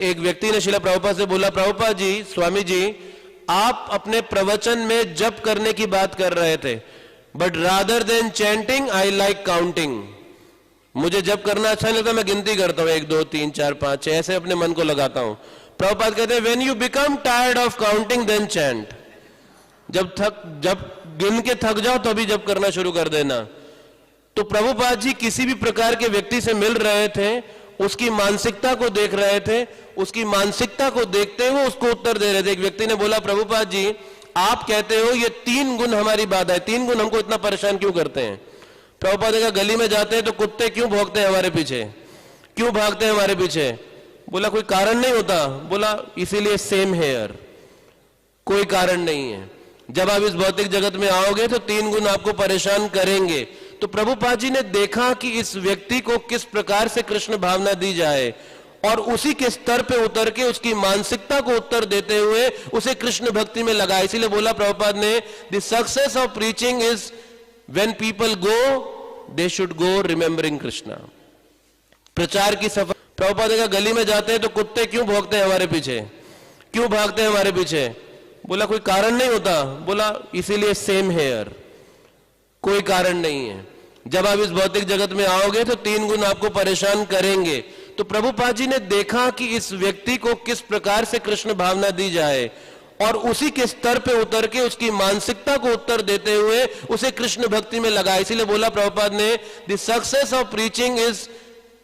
एक व्यक्ति ने शिला प्रभुपाद से बोला, प्रभुपाद जी, स्वामी जी, आप अपने प्रवचन में जप करने की बात कर रहे थे, but rather than chanting I like counting. मुझे जप करना अच्छा नहीं लगता, मैं गिनती करता हूं, 1 2 3 4 5 6 ऐसे अपने मन को लगाता हूं। प्रभुपाद कहते हैं, when you become tired of counting then chant. जब गिन के थक जाओ तभी जप करना शुरू कर देना। तो प्रभुपाद जी किसी भी प्रकार के व्यक्ति से मिल रहे थे, उसकी मानसिकता को देख रहे थे, उसकी मानसिकता को देखते हुए उसको उत्तर दे रहे थे। एक व्यक्ति ने बोला, प्रभुपाद जी, आप कहते हो ये 3 गुण हमारी बाधा है, 3 गुण हमको इतना परेशान क्यों करते हैं? प्रभुपाद ने कहा, गली में जाते हैं तो कुत्ते क्यों भौंकते हैं हमारे पीछे, क्यों भागते हैं हमारे पीछे? बोला, कोई कारण नहीं होता। बोला, इसीलिए सेम हेयर, कोई कारण नहीं है। जब आप इस भौतिक जगत में आओगे तो 3 गुण आपको परेशान करेंगे। तो प्रभुपाद जी ने देखा कि इस व्यक्ति को किस प्रकार से कृष्ण भावना दी जाए और उसी के स्तर पे उतर के उसकी मानसिकता को उत्तर देते हुए उसे कृष्ण भक्ति में लगा। इसीलिए बोला प्रभुपाद ने, the success of preaching is when people go they should go remembering Krishna. प्रचार की सफल। प्रभुपाद का गली में जाते हैं तो कुत्ते क्यों भौंकते हैं हमारे पीछे, क्यों भागते हैं हमारे पीछे? बोला, कोई कारण नहीं होता। बोला, इसीलिए सेम हेयर, कोई कारण नहीं है। जब आप इस भौतिक जगत में आओगे तो 3 गुण आपको परेशान करेंगे। तो प्रभुपाद जी ने देखा कि इस व्यक्ति को किस प्रकार से कृष्ण भावना दी जाए और उसी के स्तर पे उतर के उसकी मानसिकता को उत्तर देते हुए उसे कृष्ण भक्ति में लगा। इसीलिए बोला प्रभुपाद ने, the success of preaching is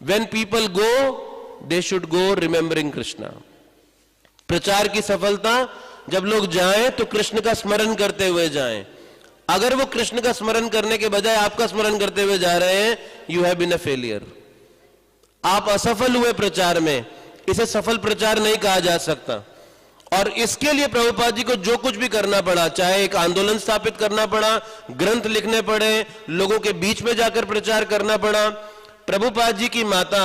when people go they should go remembering Krishna. प्रचार की सफलता, जब लोग जाएं तो कृष्ण का स्मरण करते हुए जाएं। अगर वो कृष्ण का स्मरण करने के बजाय आपका स्मरण करते हुए जा रहे हैं, you have been a failure, आप असफल हुए प्रचार में। इसे सफल प्रचार नहीं कहा जा सकता। और इसके लिए प्रभुपाद जी को जो कुछ भी करना पड़ा, चाहे एक आंदोलन स्थापित करना पड़ा, ग्रंथ लिखने पड़े, लोगों के बीच में जाकर प्रचार करना पड़ा। प्रभुपाद जी की माता,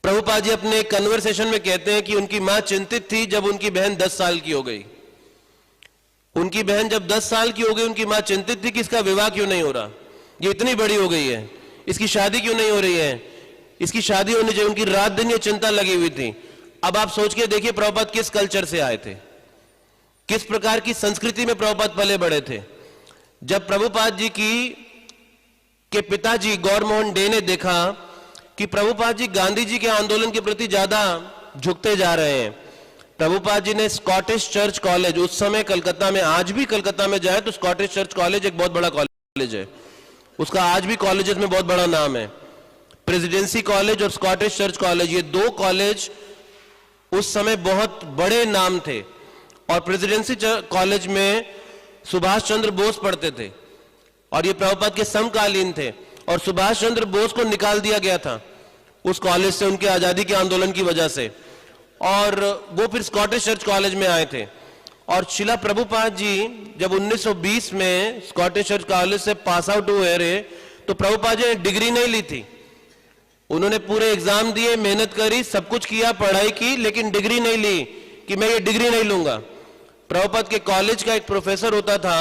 प्रभुपाद जी अपने कन्वर्सेशन में कहते हैं कि उनकी मां चिंतित थी जब उनकी बहन 10 साल की हो गई। उनकी बहन जब 10 साल की हो गई, उनकी मां चिंतित थी कि इसका विवाह क्यों नहीं हो रहा, ये इतनी बड़ी हो गई है, इसकी शादी क्यों नहीं हो रही है, इसकी शादी होनी चाहिए। उनकी रात दिन ये चिंता लगी हुई थी। अब आप सोच के देखिए, प्रभुपाद किस कल्चर से आए थे, किस प्रकार की संस्कृति में प्रभुपाद पले बड़े थे। जब प्रभुपाद जी के पिताजी गौर मोहन डे ने देखा कि प्रभुपाद जी गांधी जी के आंदोलन के प्रति ज्यादा झुकते जा रहे हैं, प्रभुपाद जी ने स्कॉटिश चर्च कॉलेज, उस समय कलकत्ता में, आज भी कलकत्ता में जाए तो स्कॉटिश चर्च कॉलेज एक बहुत बड़ा कॉलेज है, उसका आज भी कॉलेजेस में बहुत बड़ा नाम है। प्रेसिडेंसी कॉलेज और स्कॉटिश चर्च कॉलेज, ये 2 कॉलेज उस समय बहुत बड़े नाम थे। और प्रेसिडेंसी कॉलेज में सुभाष चंद्र बोस पढ़ते थे और ये प्रभुपाद के समकालीन थे। और सुभाष चंद्र बोस को निकाल दिया गया था उस कॉलेज से, उनके आजादी के आंदोलन की वजह से, और वो फिर स्कॉटिश चर्च कॉलेज में आए थे। और शिला प्रभुपाद जी जब 1920 में स्कॉटिश चर्च कॉलेज से पास आउट हुए रहे, तो प्रभुपाद जी ने डिग्री नहीं ली थी। उन्होंने पूरे एग्जाम दिए, मेहनत करी, सब कुछ किया, पढ़ाई की, लेकिन डिग्री नहीं ली कि मैं ये डिग्री नहीं लूंगा। प्रभुपाद के कॉलेज का एक प्रोफेसर होता था,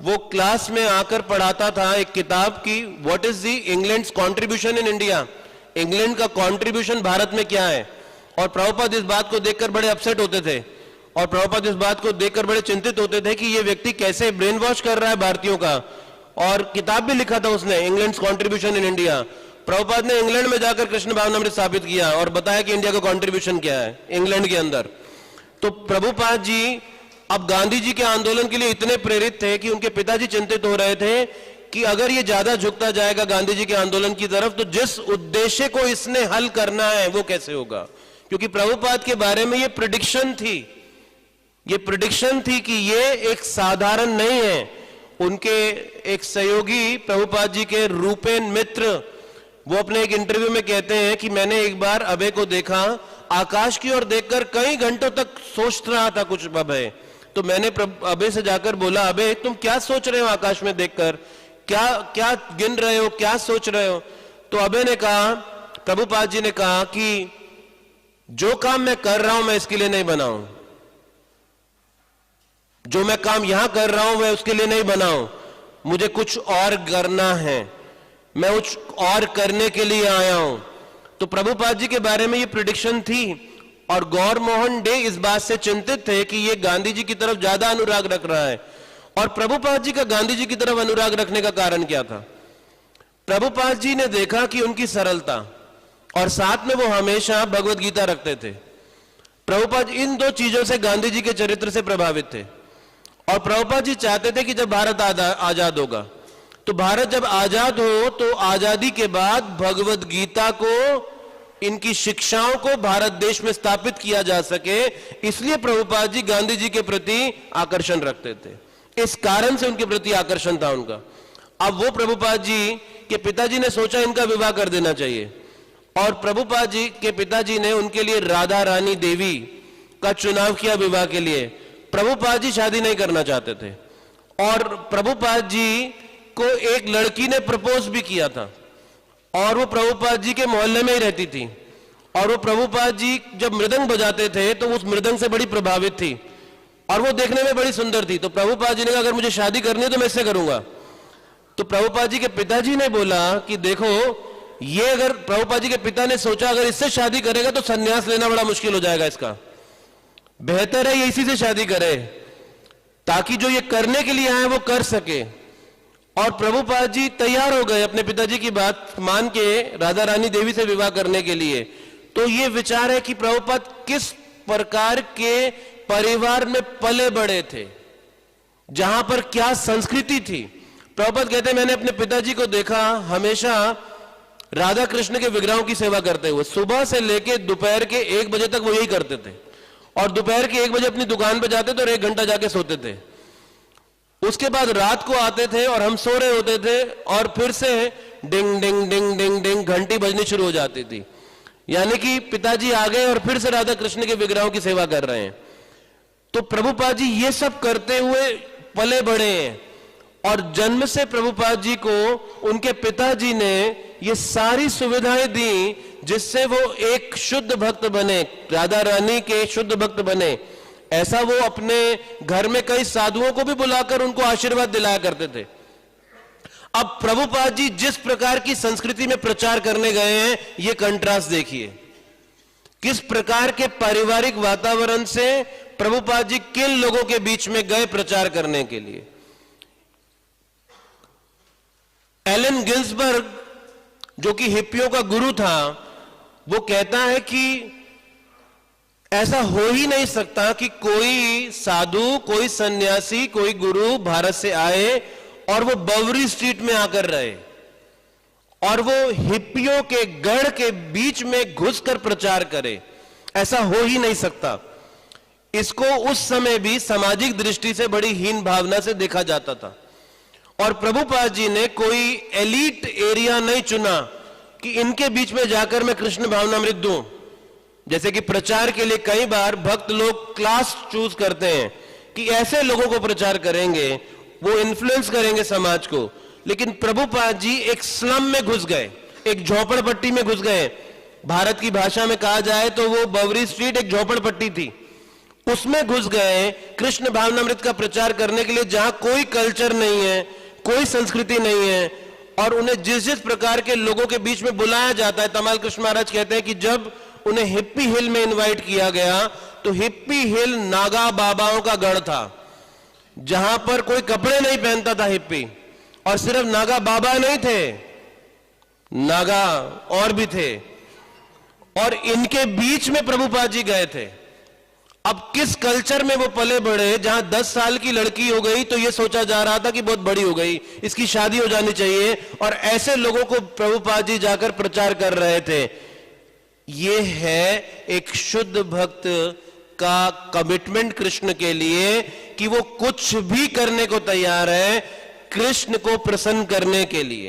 वो क्लास में आकर पढ़ाता था एक किताब की, what is the England's contribution in India, England का कॉन्ट्रीब्यूशन भारत में क्या है। और प्रभुपाद इस बात को देखकर बड़े अपसेट होते थे और प्रभुपाद इस बात को देखकर बड़े चिंतित होते थे कि ये व्यक्ति कैसे ब्रेन वॉश कर रहा है भारतीयों का। और किताब भी लिखा था उसने, England's contribution in India. Prabhupada ने इंग्लैंड में जाकर कृष्ण भावनामृत स्थापित किया और बताया कि इंडिया का कॉन्ट्रीब्यूशन क्या है इंग्लैंड के अंदर। तो प्रभुपाद जी अब गांधी जी के आंदोलन के लिए इतने प्रेरित थे कि उनके पिताजी चिंतित हो रहे थे कि अगर ये ज्यादा झुकता जाएगा गांधी जी के आंदोलन की तरफ, तो जिस उद्देश्य को इसने हल करना है वो कैसे होगा। क्योंकि प्रभुपाद के बारे में ये प्रेडिक्शन थी, ये प्रेडिक्शन थी कि ये एक साधारण नहीं है। उनके एक सहयोगी प्रभुपाद जी के रूपेन मित्र, वो अपने एक इंटरव्यू में कहते हैं कि मैंने एक बार अभय को देखा, आकाश की ओर देखकर कई घंटों तक सोच रहा था कुछ अभय। तो मैंने अभय से जाकर बोला, अभय तुम क्या सोच रहे हो आकाश में देखकर, क्या क्या गिन रहे हो, क्या सोच रहे हो। तो अभय ने कहा, प्रभुपाद जी ने कहा कि जो काम मैं कर रहा हूं मैं इसके लिए नहीं बना हूं, जो मैं काम यहां कर रहा हूं मैं उसके लिए नहीं बना हूं, मुझे कुछ और करना है, मैं कुछ और करने के लिए आया हूं। तो प्रभुपाद जी के बारे में ये प्रिडिक्शन थी और गौर मोहन डे इस बात से चिंतित थे कि ये गांधी जी की तरफ ज्यादा अनुराग रख रहा है। और प्रभुपाद जी का गांधी जी की तरफ अनुराग रखने का कारण क्या था? प्रभुपाद जी ने देखा कि उनकी सरलता और साथ में वो हमेशा भगवत गीता रखते थे। प्रभुपाद इन दो चीजों से गांधी जी के चरित्र से प्रभावित थे और प्रभुपाद जी चाहते थे कि जब भारत आजाद होगा तो भारत जब आजाद हो तो आजादी के बाद भगवत गीता को, इनकी शिक्षाओं को भारत देश में स्थापित किया जा सके, इसलिए प्रभुपाद जी गांधी जी के प्रति आकर्षण रखते थे। इस कारण से उनके प्रति आकर्षण था उनका। अब वो प्रभुपाद जी के पिताजी ने सोचा इनका विवाह कर देना चाहिए और प्रभुपाद जी के पिताजी ने उनके लिए राधा रानी देवी का चुनाव किया विवाह के लिए। प्रभुपाद जी शादी नहीं करना चाहते थे और प्रभुपाद जी को एक लड़की ने प्रपोज भी किया था और वो प्रभुपाद जी के मोहल्ले में ही रहती थी और वो प्रभुपाद जी जब मृदंग बजाते थे तो उस मृदंग से बड़ी प्रभावित थी और वो देखने में बड़ी सुंदर थी। तो प्रभुपाद जी ने कहा अगर मुझे शादी करनी है तो मैं इससे करूंगा। तो प्रभुपाद जी के पिताजी ने बोला कि देखो, ये अगर प्रभुपाद जी के पिता ने सोचा अगर इससे शादी करेगा तो सन्यास लेना बड़ा मुश्किल हो जाएगा, इसका बेहतर है ये इसी से शादी करे ताकि जो ये करने के लिए आए वो कर सके। और प्रभुपाद जी तैयार हो गए अपने पिताजी की बात मान के राधा रानी देवी से विवाह करने के लिए। तो ये विचार है कि प्रभुपाद किस प्रकार के परिवार में पले बड़े थे, जहां पर क्या संस्कृति थी। प्रभुपाद कहते हैं मैंने अपने पिताजी को देखा हमेशा राधा कृष्ण के विग्रहों की सेवा करते हुए, सुबह से लेकर दोपहर के 1 बजे तक वो यही करते थे और दोपहर के 1 बजे अपनी दुकान पे जाते थे और 1 घंटा जाके सोते थे। उसके बाद रात को आते थे और हम सो रहे होते थे और फिर से डिंग डिंग डिंग डिंग डिंग घंटी बजनी शुरू हो जाती थी, यानी कि पिताजी आ गए और फिर से राधा कृष्ण के विग्रहों की सेवा कर रहे हैं। तो प्रभुपाद जी ये सब करते हुए पले बड़े हैं और जन्म से प्रभुपाद जी को उनके पिताजी ने ये सारी सुविधाएं दी जिससे वो एक शुद्ध भक्त बने, राधा रानी के शुद्ध भक्त बने। ऐसा वो अपने घर में कई साधुओं को भी बुलाकर उनको आशीर्वाद दिलाया करते थे। अब प्रभुपाद जी जिस प्रकार की संस्कृति में प्रचार करने गए हैं, ये कंट्रास्ट देखिए, किस प्रकार के पारिवारिक वातावरण से प्रभुपाद जी किन लोगों के बीच में गए प्रचार करने के लिए। एलन गिन्सबर्ग जो कि हिप्पियों का गुरु था, वो कहता है कि ऐसा हो ही नहीं सकता कि कोई साधु, कोई सन्यासी, कोई गुरु भारत से आए और वो बवरी स्ट्रीट में आकर रहे और वो हिप्पियों के गढ़ के बीच में घुसकर प्रचार करे। ऐसा हो ही नहीं सकता। इसको उस समय भी सामाजिक दृष्टि से बड़ी हीन भावना से देखा जाता था और प्रभुपाद जी ने कोई एलीट एरिया नहीं चुना कि इनके बीच में जाकर मैं कृष्ण भावनामृत दूं। जैसे कि प्रचार के लिए कई बार भक्त लोग क्लास चूज करते हैं कि ऐसे लोगों को प्रचार करेंगे, वो इन्फ्लुएंस करेंगे समाज को। लेकिन प्रभुपाद जी एक स्लम में घुस गए, एक झोपड़पट्टी में घुस गए। भारत की भाषा में कहा जाए तो वो बवरी स्ट्रीट एक झोपड़पट्टी थी, उसमें घुस गए कृष्ण भावनामृत का प्रचार करने के लिए, जहां कोई कल्चर नहीं है, कोई संस्कृति नहीं है और उन्हें जिस जिस प्रकार के लोगों के बीच में बुलाया जाता है। तमाल कृष्ण महाराज कहते हैं कि जब उन्हें हिप्पी हिल में इनवाइट किया गया तो हिप्पी हिल नागा बाबाओं का गढ़ था, जहां पर कोई कपड़े नहीं पहनता था हिप्पी। और सिर्फ नागा बाबा नहीं थे, नागा और भी थे और इनके बीच में प्रभुपाद जी गए थे। अब किस कल्चर में वो पले बढ़े, जहां 10 साल की लड़की हो गई तो ये सोचा जा रहा था कि बहुत बड़ी हो गई, इसकी शादी हो जानी चाहिए, और ऐसे लोगों को प्रभुपाद जी जाकर प्रचार कर रहे थे। ये है एक शुद्ध भक्त का कमिटमेंट कृष्ण के लिए कि वो कुछ भी करने को तैयार है कृष्ण को प्रसन्न करने के लिए।